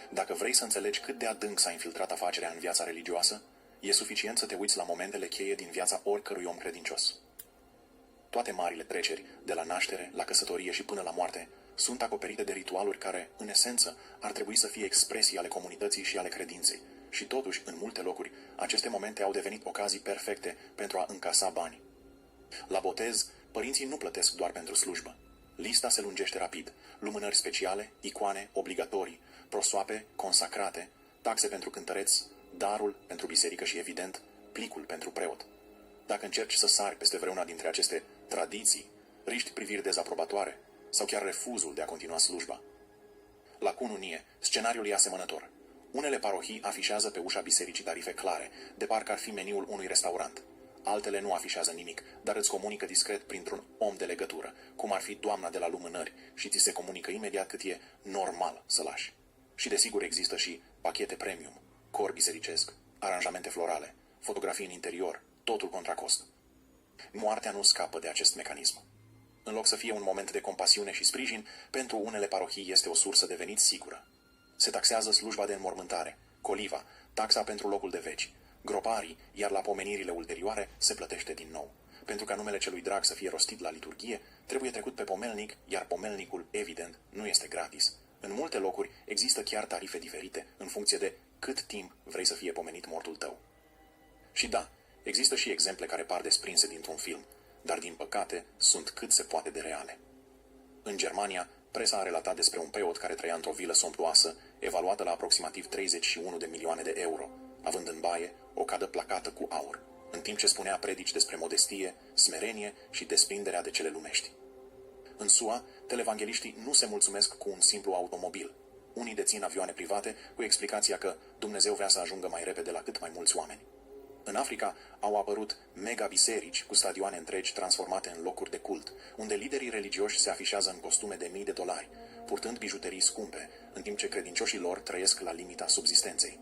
Dacă vrei să înțelegi cât de adânc s-a infiltrat afacerea în viața religioasă, e suficient să te uiți la momentele cheie din viața oricărui om credincios. Toate marile treceri, de la naștere, la căsătorie și până la moarte, sunt acoperite de ritualuri care, în esență, ar trebui să fie expresii ale comunității și ale credinței. Și totuși, în multe locuri, aceste momente au devenit ocazii perfecte pentru a încasa bani. La botez, părinții nu plătesc doar pentru slujbă. Lista se lungește rapid. Lumânări speciale, icoane obligatorii, prosoape consacrate, taxe pentru cântăreți, darul pentru biserică și, evident, plicul pentru preot. Dacă încerci să sari peste vreuna dintre aceste tradiții, riști priviri dezaprobatoare sau chiar refuzul de a continua slujba. La cununie, scenariul e asemănător. Unele parohii afișează pe ușa bisericii tarife clare, de parcă ar fi meniul unui restaurant. Altele nu afișează nimic, dar îți comunică discret printr-un om de legătură, cum ar fi doamna de la lumânări, și ți se comunică imediat cât e normal să lași. Și desigur există și pachete premium, cor bisericesc, aranjamente florale, fotografii în interior, totul contra cost. Moartea nu scapă de acest mecanism. În loc să fie un moment de compasiune și sprijin, pentru unele parohii este o sursă de venit sigură. Se taxează slujba de înmormântare, coliva, taxa pentru locul de veci, groparii, iar la pomenirile ulterioare se plătește din nou. Pentru ca numele celui drag să fie rostit la liturghie, trebuie trecut pe pomelnic, iar pomelnicul, evident, nu este gratis. În multe locuri există chiar tarife diferite, în funcție de cât timp vrei să fie pomenit mortul tău. Și da, există și exemple care par desprinse dintr-un film, dar din păcate sunt cât se poate de reale. În Germania, presa a relatat despre un preot care trăia într-o vilă somptuoasă, evaluată la aproximativ 31 de milioane de euro, având în baie o cadă placată cu aur, în timp ce spunea predici despre modestie, smerenie și desprinderea de cele lumești. În SUA, televangeliștii nu se mulțumesc cu un simplu automobil. Unii dețin avioane private cu explicația că Dumnezeu vrea să ajungă mai repede la cât mai mulți oameni. În Africa au apărut mega-biserici cu stadioane întregi transformate în locuri de cult, unde liderii religioși se afișează în costume de mii de dolari, purtând bijuterii scumpe, în timp ce credincioșii lor trăiesc la limita subzistenței.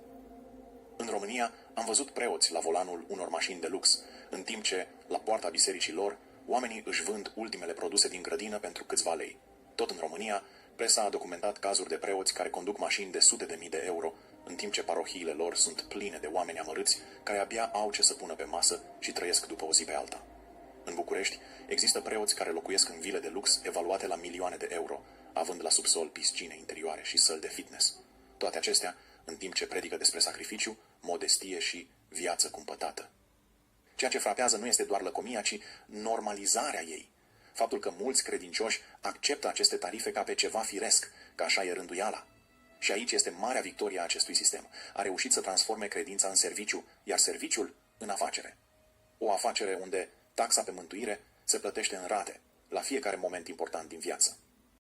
În România am văzut preoți la volanul unor mașini de lux, în timp ce, la poarta bisericii lor, oamenii își vând ultimele produse din grădină pentru câțiva lei. Tot în România, presa a documentat cazuri de preoți care conduc mașini de sute de mii de euro, în timp ce parohiile lor sunt pline de oameni amărâți care abia au ce să pună pe masă și trăiesc după o zi pe alta. În București există preoți care locuiesc în vile de lux evaluate la milioane de euro, având la subsol piscine interioare și săli de fitness. Toate acestea, în timp ce predică despre sacrificiu, modestie și viață cumpătată. Ceea ce frapează nu este doar lăcomia, ci normalizarea ei. Faptul că mulți credincioși acceptă aceste tarife ca pe ceva firesc, că așa e rânduiala. Și aici este marea victorie a acestui sistem. A reușit să transforme credința în serviciu, iar serviciul în afacere. O afacere unde taxa pe mântuire se plătește în rate, la fiecare moment important din viață.